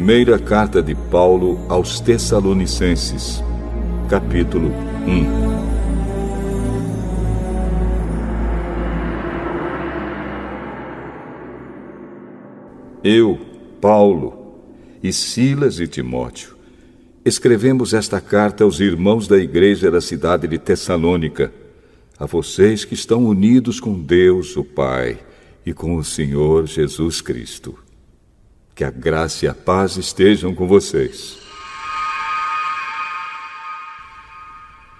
Primeira carta de Paulo aos Tessalonicenses, capítulo 1. Eu, Paulo, e Silas e Timóteo, escrevemos esta carta aos irmãos da igreja da cidade de Tessalônica, a vocês que estão unidos com Deus, o Pai, e com o Senhor Jesus Cristo. Que a graça e a paz estejam com vocês.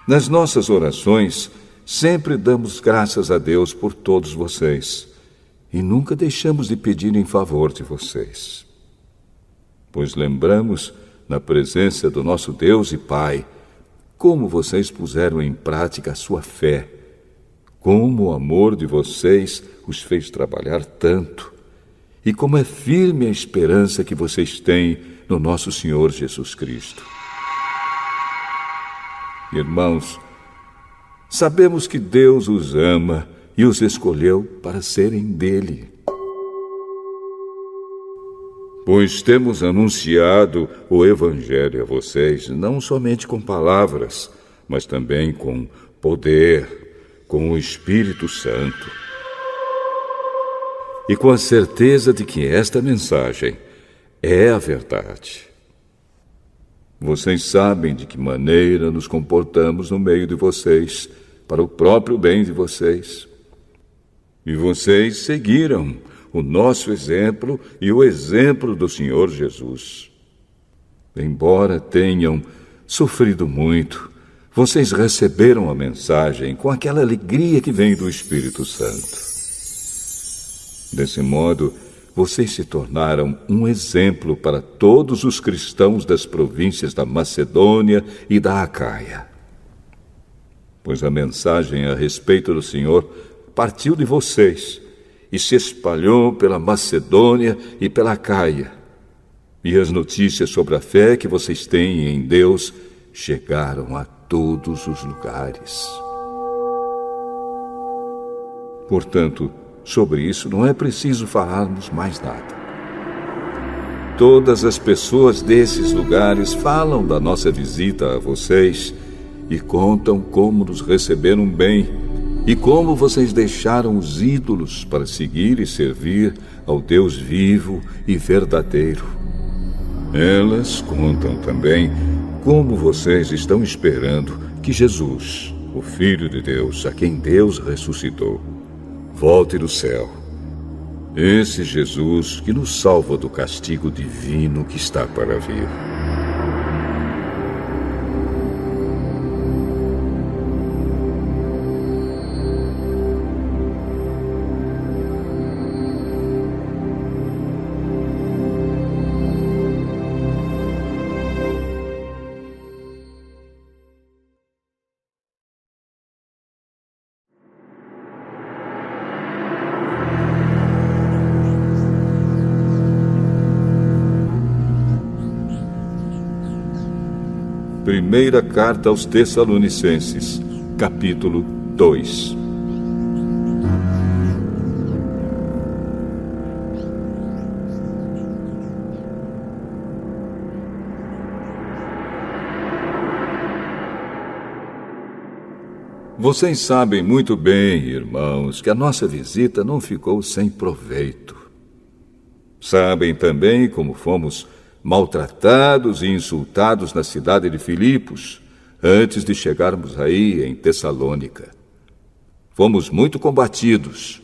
Nas nossas orações, sempre damos graças a Deus por todos vocês, e nunca deixamos de pedir em favor de vocês. Pois lembramos, na presença do nosso Deus e Pai, como vocês puseram em prática a sua fé, como o amor de vocês os fez trabalhar tanto, e como é firme a esperança que vocês têm no nosso Senhor Jesus Cristo. Irmãos, sabemos que Deus os ama e os escolheu para serem dele. Pois temos anunciado o Evangelho a vocês, não somente com palavras, mas também com poder, com o Espírito Santo. E com a certeza de que esta mensagem é a verdade. Vocês sabem de que maneira nos comportamos no meio de vocês, para o próprio bem de vocês. E vocês seguiram o nosso exemplo e o exemplo do Senhor Jesus. Embora tenham sofrido muito, vocês receberam a mensagem com aquela alegria que vem do Espírito Santo. Desse modo, vocês se tornaram um exemplo para todos os cristãos das províncias da Macedônia e da Acaia. Pois a mensagem a respeito do Senhor partiu de vocês e se espalhou pela Macedônia e pela Acaia. E as notícias sobre a fé que vocês têm em Deus chegaram a todos os lugares. Portanto, sobre isso não é preciso falarmos mais nada. Todas as pessoas desses lugares falam da nossa visita a vocês e contam como nos receberam bem e como vocês deixaram os ídolos para seguir e servir ao Deus vivo e verdadeiro. Elas contam também como vocês estão esperando que Jesus, o Filho de Deus, a quem Deus ressuscitou, volte do céu. Esse Jesus que nos salva do castigo divino que está para vir. Primeira carta aos Tessalonicenses, capítulo 2. Vocês sabem muito bem, irmãos, que a nossa visita não ficou sem proveito. Sabem também como fomos maltratados e insultados na cidade de Filipos, antes de chegarmos aí em Tessalônica. Fomos muito combatidos,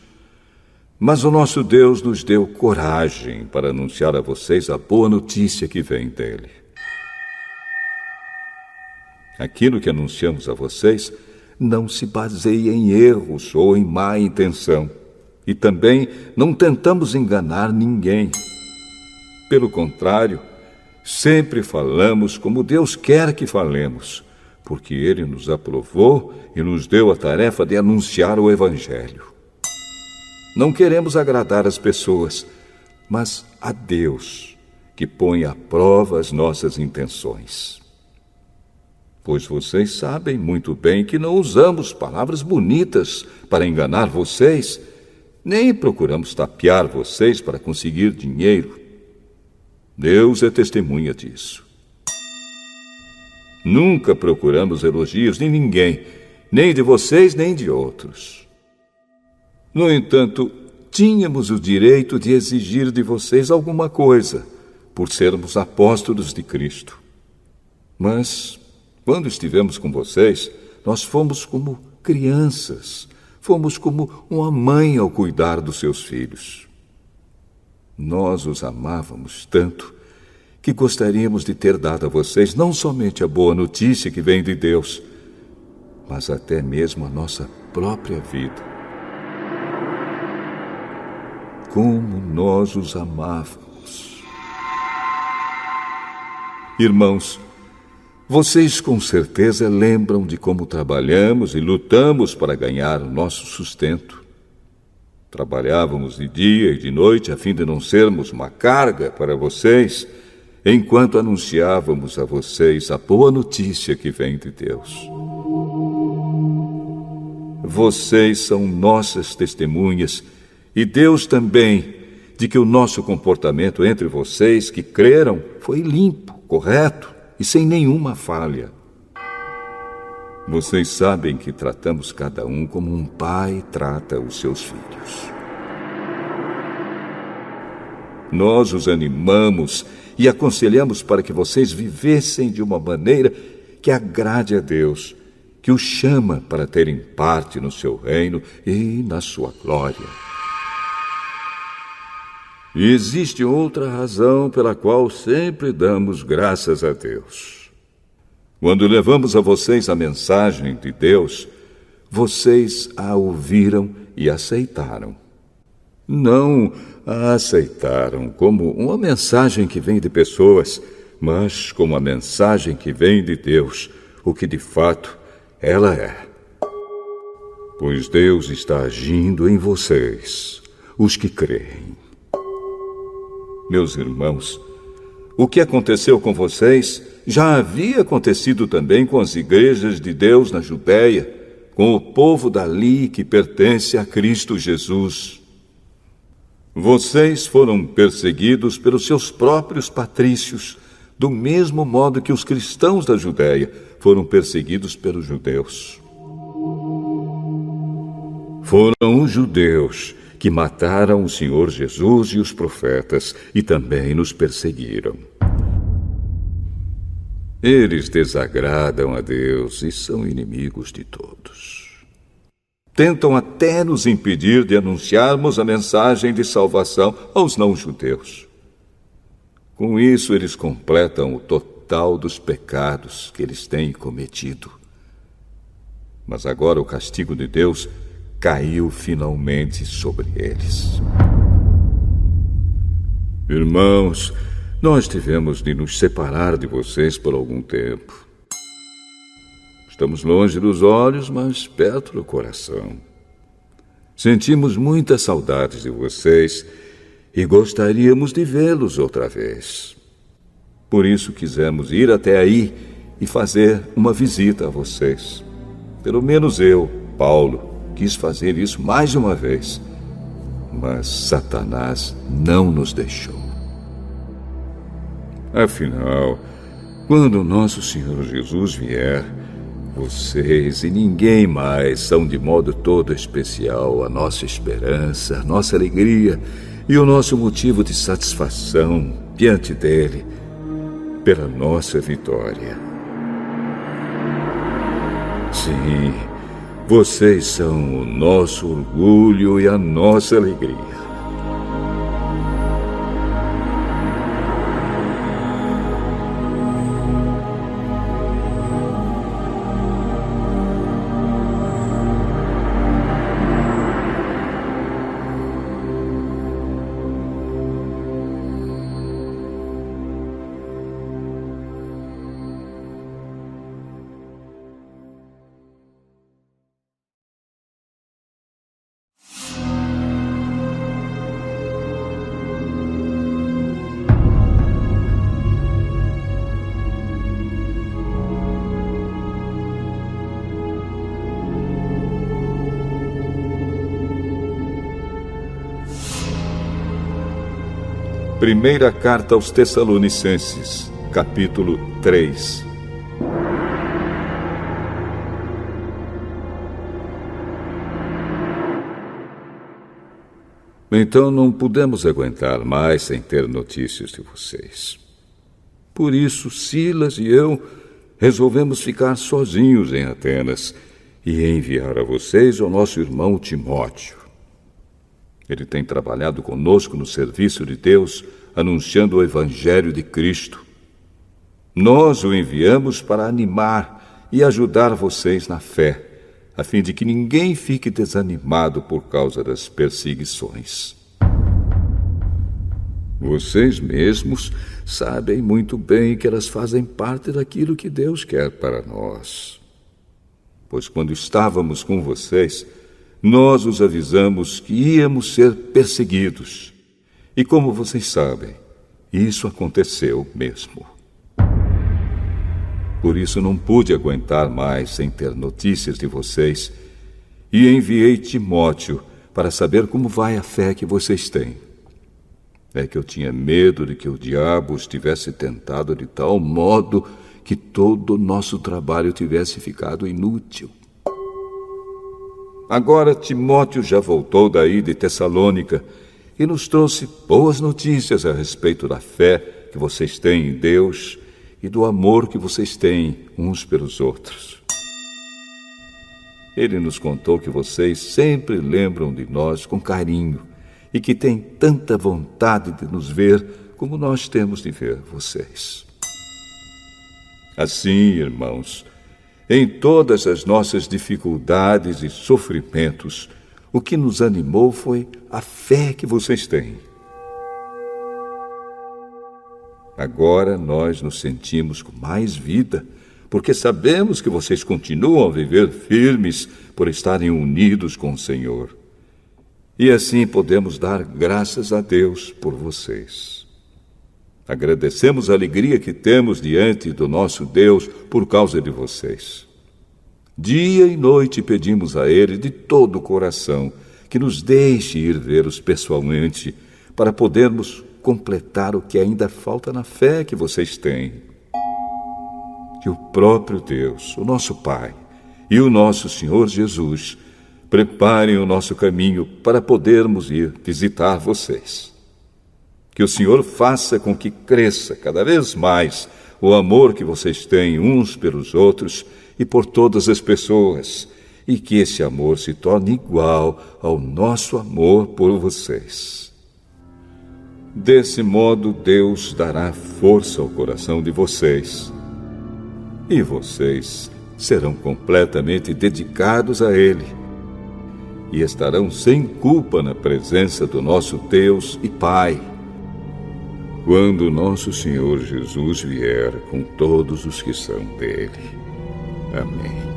mas o nosso Deus nos deu coragem para anunciar a vocês a boa notícia que vem dele. Aquilo que anunciamos a vocês não se baseia em erros ou em má intenção, e também não tentamos enganar ninguém. Pelo contrário, sempre falamos como Deus quer que falemos, porque Ele nos aprovou e nos deu a tarefa de anunciar o Evangelho. Não queremos agradar as pessoas, mas a Deus, que põe à prova as nossas intenções. Pois vocês sabem muito bem que não usamos palavras bonitas para enganar vocês, nem procuramos tapear vocês para conseguir dinheiro. Deus é testemunha disso. Nunca procuramos elogios de ninguém, nem de vocês, nem de outros. No entanto, tínhamos o direito de exigir de vocês alguma coisa, por sermos apóstolos de Cristo. Mas, quando estivemos com vocês, nós fomos como crianças, fomos como uma mãe ao cuidar dos seus filhos. Nós os amávamos tanto que gostaríamos de ter dado a vocês não somente a boa notícia que vem de Deus, mas até mesmo a nossa própria vida. Como nós os amávamos. Irmãos, vocês com certeza lembram de como trabalhamos e lutamos para ganhar o nosso sustento. Trabalhávamos de dia e de noite a fim de não sermos uma carga para vocês, enquanto anunciávamos a vocês a boa notícia que vem de Deus. Vocês são nossas testemunhas e Deus também de que o nosso comportamento entre vocês que creram foi limpo, correto e sem nenhuma falha. Vocês sabem que tratamos cada um como um pai trata os seus filhos. Nós os animamos e aconselhamos para que vocês vivessem de uma maneira que agrade a Deus, que os chama para terem parte no seu reino e na sua glória. E existe outra razão pela qual sempre damos graças a Deus. Quando levamos a vocês a mensagem de Deus, vocês a ouviram e aceitaram. Não a aceitaram como uma mensagem que vem de pessoas, mas como a mensagem que vem de Deus, o que de fato ela é. Pois Deus está agindo em vocês, os que creem. Meus irmãos, o que aconteceu com vocês já havia acontecido também com as igrejas de Deus na Judéia, com o povo dali que pertence a Cristo Jesus. Vocês foram perseguidos pelos seus próprios patrícios, do mesmo modo que os cristãos da Judéia foram perseguidos pelos judeus. Foram os judeus que mataram o Senhor Jesus e os profetas e também nos perseguiram. Eles desagradam a Deus e são inimigos de todos. Tentam até nos impedir de anunciarmos a mensagem de salvação aos não-judeus. Com isso, eles completam o total dos pecados que eles têm cometido. Mas agora o castigo de Deus caiu finalmente sobre eles. Irmãos, nós tivemos de nos separar de vocês por algum tempo. Estamos longe dos olhos, mas perto do coração. Sentimos muitas saudades de vocês e gostaríamos de vê-los outra vez. Por isso quisemos ir até aí e fazer uma visita a vocês. Pelo menos eu, Paulo, quis fazer isso mais de uma vez, mas Satanás não nos deixou. Afinal, quando nosso Senhor Jesus vier, vocês e ninguém mais são de modo todo especial a nossa esperança, a nossa alegria e o nosso motivo de satisfação diante dele pela nossa vitória. Sim, vocês são o nosso orgulho e a nossa alegria. Primeira carta aos Tessalonicenses, capítulo 3. Então não pudemos aguentar mais sem ter notícias de vocês. Por isso, Silas e eu resolvemos ficar sozinhos em Atenas e enviar a vocês o nosso irmão Timóteo. Ele tem trabalhado conosco no serviço de Deus, anunciando o Evangelho de Cristo. Nós o enviamos para animar e ajudar vocês na fé, a fim de que ninguém fique desanimado por causa das perseguições. Vocês mesmos sabem muito bem que elas fazem parte daquilo que Deus quer para nós. Pois quando estávamos com vocês, nós os avisamos que íamos ser perseguidos. E como vocês sabem, isso aconteceu mesmo. Por isso não pude aguentar mais sem ter notícias de vocês e enviei Timóteo para saber como vai a fé que vocês têm. É que eu tinha medo de que o diabo os tivesse tentado de tal modo que todo o nosso trabalho tivesse ficado inútil. Agora Timóteo já voltou daí de Tessalônica e nos trouxe boas notícias a respeito da fé que vocês têm em Deus e do amor que vocês têm uns pelos outros. Ele nos contou que vocês sempre lembram de nós com carinho e que têm tanta vontade de nos ver como nós temos de ver vocês. Assim, irmãos, em todas as nossas dificuldades e sofrimentos, o que nos animou foi a fé que vocês têm. Agora nós nos sentimos com mais vida, porque sabemos que vocês continuam a viver firmes por estarem unidos com o Senhor. E assim podemos dar graças a Deus por vocês. Agradecemos a alegria que temos diante do nosso Deus por causa de vocês. Dia e noite pedimos a Ele de todo o coração que nos deixe ir vê-los pessoalmente para podermos completar o que ainda falta na fé que vocês têm. Que o próprio Deus, o nosso Pai, e o nosso Senhor Jesus preparem o nosso caminho para podermos ir visitar vocês. Que o Senhor faça com que cresça cada vez mais o amor que vocês têm uns pelos outros e por todas as pessoas, e que esse amor se torne igual ao nosso amor por vocês. Desse modo, Deus dará força ao coração de vocês. E vocês serão completamente dedicados a Ele. E estarão sem culpa na presença do nosso Deus e Pai, quando nosso Senhor Jesus vier com todos os que são dele. Amém.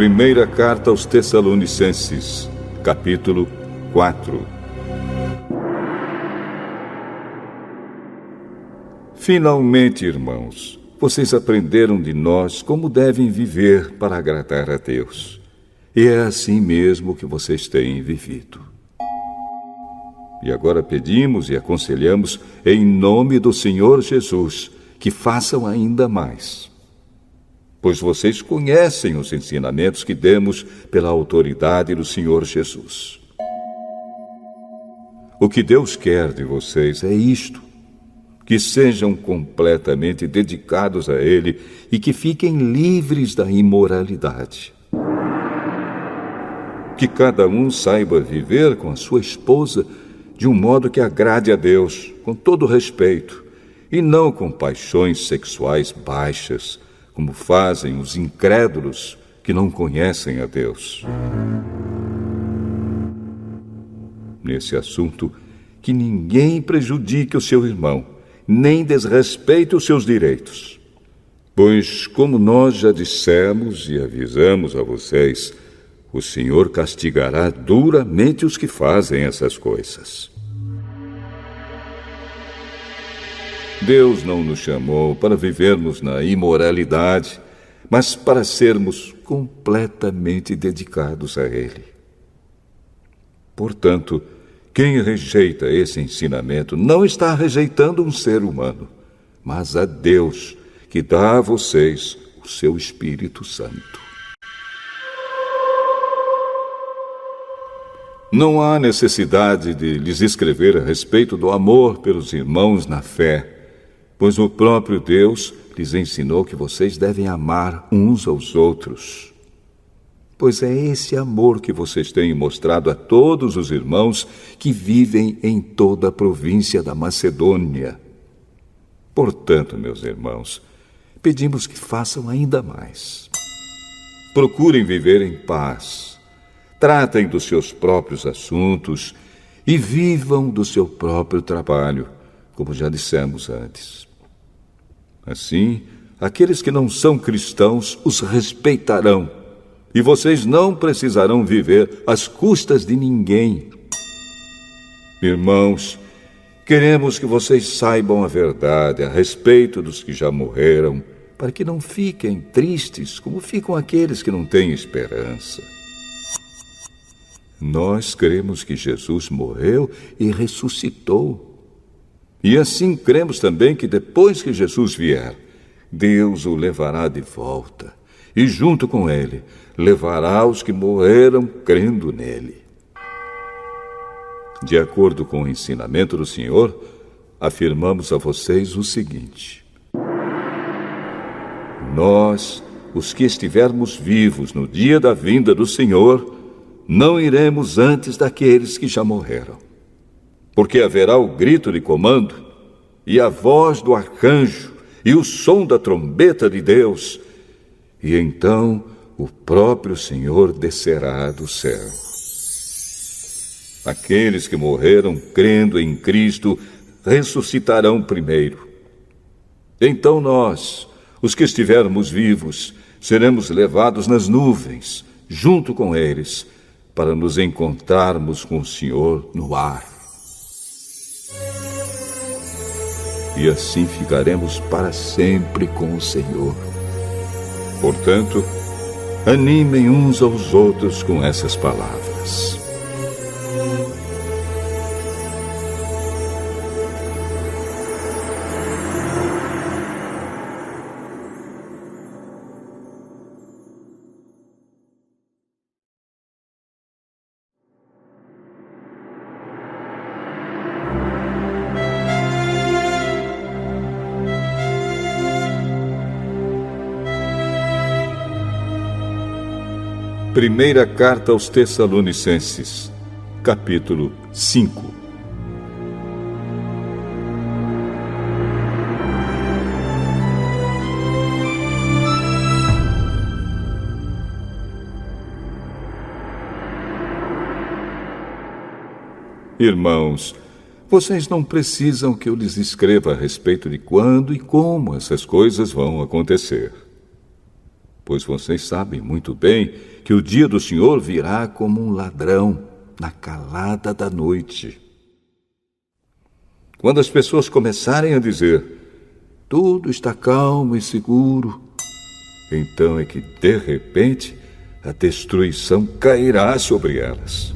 Primeira carta aos Tessalonicenses, capítulo 4. Finalmente, irmãos, vocês aprenderam de nós como devem viver para agradar a Deus. E é assim mesmo que vocês têm vivido. E agora pedimos e aconselhamos, em nome do Senhor Jesus, que façam ainda mais. Pois vocês conhecem os ensinamentos que demos pela autoridade do Senhor Jesus. O que Deus quer de vocês é isto: que sejam completamente dedicados a Ele e que fiquem livres da imoralidade. Que cada um saiba viver com a sua esposa de um modo que agrade a Deus, com todo respeito, e não com paixões sexuais baixas, como fazem os incrédulos que não conhecem a Deus. Nesse assunto, que ninguém prejudique o seu irmão, nem desrespeite os seus direitos. Pois, como nós já dissemos e avisamos a vocês, o Senhor castigará duramente os que fazem essas coisas. Deus não nos chamou para vivermos na imoralidade, mas para sermos completamente dedicados a Ele. Portanto, quem rejeita esse ensinamento não está rejeitando um ser humano, mas a Deus, que dá a vocês o seu Espírito Santo. Não há necessidade de lhes escrever a respeito do amor pelos irmãos na fé, pois o próprio Deus lhes ensinou que vocês devem amar uns aos outros. Pois é esse amor que vocês têm mostrado a todos os irmãos que vivem em toda a província da Macedônia. Portanto, meus irmãos, pedimos que façam ainda mais. Procurem viver em paz, tratem dos seus próprios assuntos e vivam do seu próprio trabalho, como já dissemos antes. Assim, aqueles que não são cristãos os respeitarão, e vocês não precisarão viver às custas de ninguém. Irmãos, queremos que vocês saibam a verdade a respeito dos que já morreram, para que não fiquem tristes como ficam aqueles que não têm esperança. Nós cremos que Jesus morreu e ressuscitou. E assim cremos também que depois que Jesus vier, Deus o levará de volta, e junto com ele, levará os que morreram crendo nele. De acordo com o ensinamento do Senhor, afirmamos a vocês o seguinte: nós, os que estivermos vivos no dia da vinda do Senhor, não iremos antes daqueles que já morreram. Porque haverá o grito de comando, e a voz do arcanjo, e o som da trombeta de Deus, e então o próprio Senhor descerá do céu. Aqueles que morreram crendo em Cristo ressuscitarão primeiro. Então nós, os que estivermos vivos, seremos levados nas nuvens, junto com eles, para nos encontrarmos com o Senhor no ar. E assim ficaremos para sempre com o Senhor. Portanto, animem uns aos outros com essas palavras. Primeira Carta aos Tessalonicenses, capítulo 5. Irmãos, vocês não precisam que eu lhes escreva a respeito de quando e como essas coisas vão acontecer. Pois vocês sabem muito bem que o dia do Senhor virá como um ladrão na calada da noite. Quando as pessoas começarem a dizer, tudo está calmo e seguro, então é que, de repente, a destruição cairá sobre elas.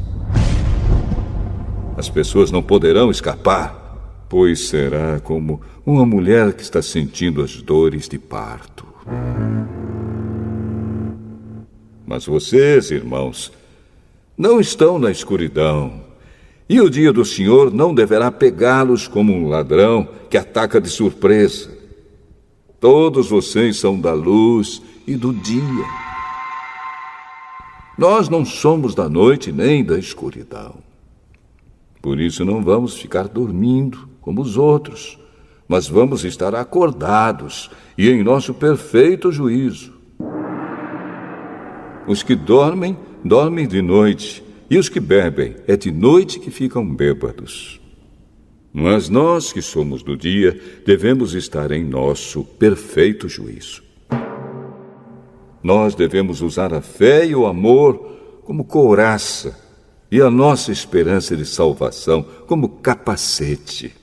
As pessoas não poderão escapar, pois será como uma mulher que está sentindo as dores de parto. Mas vocês, irmãos, não estão na escuridão, e o dia do Senhor não deverá pegá-los como um ladrão que ataca de surpresa. Todos vocês são da luz e do dia. Nós não somos da noite nem da escuridão. Por isso não vamos ficar dormindo como os outros, mas vamos estar acordados e em nosso perfeito juízo. Os que dormem, dormem de noite, e os que bebem, é de noite que ficam bêbados. Mas nós que somos do dia, devemos estar em nosso perfeito juízo. nós devemos usar a fé e o amor como couraça e a nossa esperança de salvação como capacete.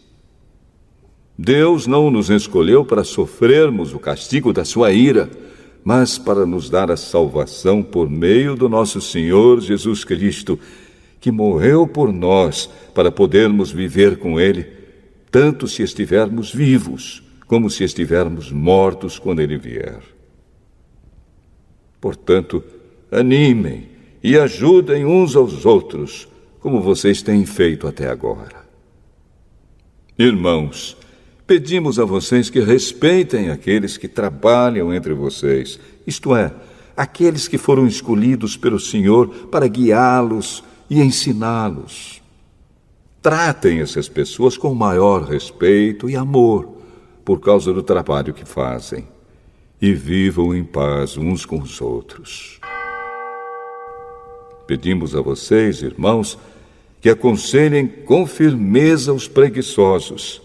Deus não nos escolheu para sofrermos o castigo da sua ira, mas para nos dar a salvação por meio do nosso Senhor Jesus Cristo, que morreu por nós para podermos viver com Ele, tanto se estivermos vivos, como se estivermos mortos quando Ele vier. Portanto, animem e ajudem uns aos outros, como vocês têm feito até agora. Irmãos, pedimos a vocês que respeitem aqueles que trabalham entre vocês, isto é, aqueles que foram escolhidos pelo Senhor para guiá-los e ensiná-los. Tratem essas pessoas com maior respeito e amor por causa do trabalho que fazem e vivam em paz uns com os outros. Pedimos a vocês, irmãos, que aconselhem com firmeza os preguiçosos,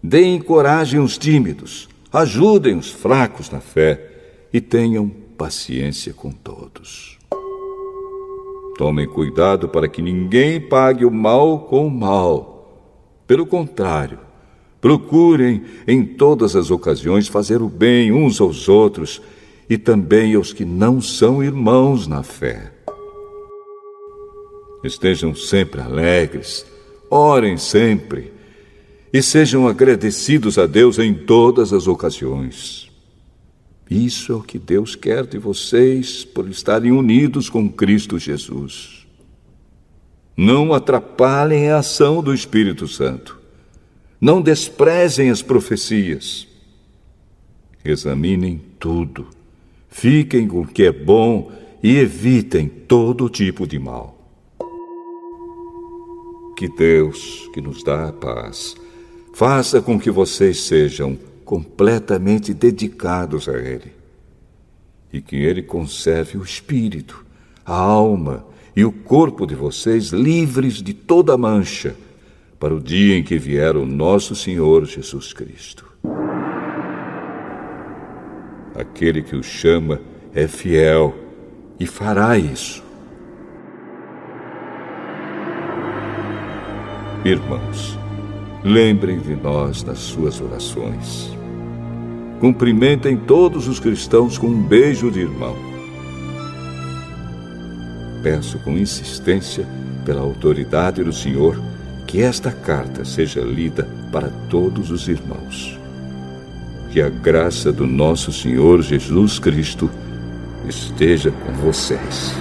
deem coragem aos tímidos, ajudem os fracos na fé e tenham paciência com todos. Tomem cuidado para que ninguém pague o mal com o mal. Pelo contrário, procurem em todas as ocasiões fazer o bem uns aos outros e também aos que não são irmãos na fé. Estejam sempre alegres, orem sempre e sejam agradecidos a Deus em todas as ocasiões. Isso é o que Deus quer de vocês por estarem unidos com Cristo Jesus. Não atrapalhem a ação do Espírito Santo. Não desprezem as profecias. Examinem tudo. Fiquem com o que é bom e evitem todo tipo de mal. Que Deus, que nos dá a paz, faça com que vocês sejam completamente dedicados a Ele e que Ele conserve o espírito, a alma e o corpo de vocês livres de toda mancha para o dia em que vier o nosso Senhor Jesus Cristo. Aquele que o chama é fiel e fará isso. Irmãos, lembrem de nós nas suas orações. Cumprimentem todos os cristãos com um beijo de irmão. Peço com insistência, pela autoridade do Senhor, que esta carta seja lida para todos os irmãos. Que a graça do nosso Senhor Jesus Cristo esteja com vocês.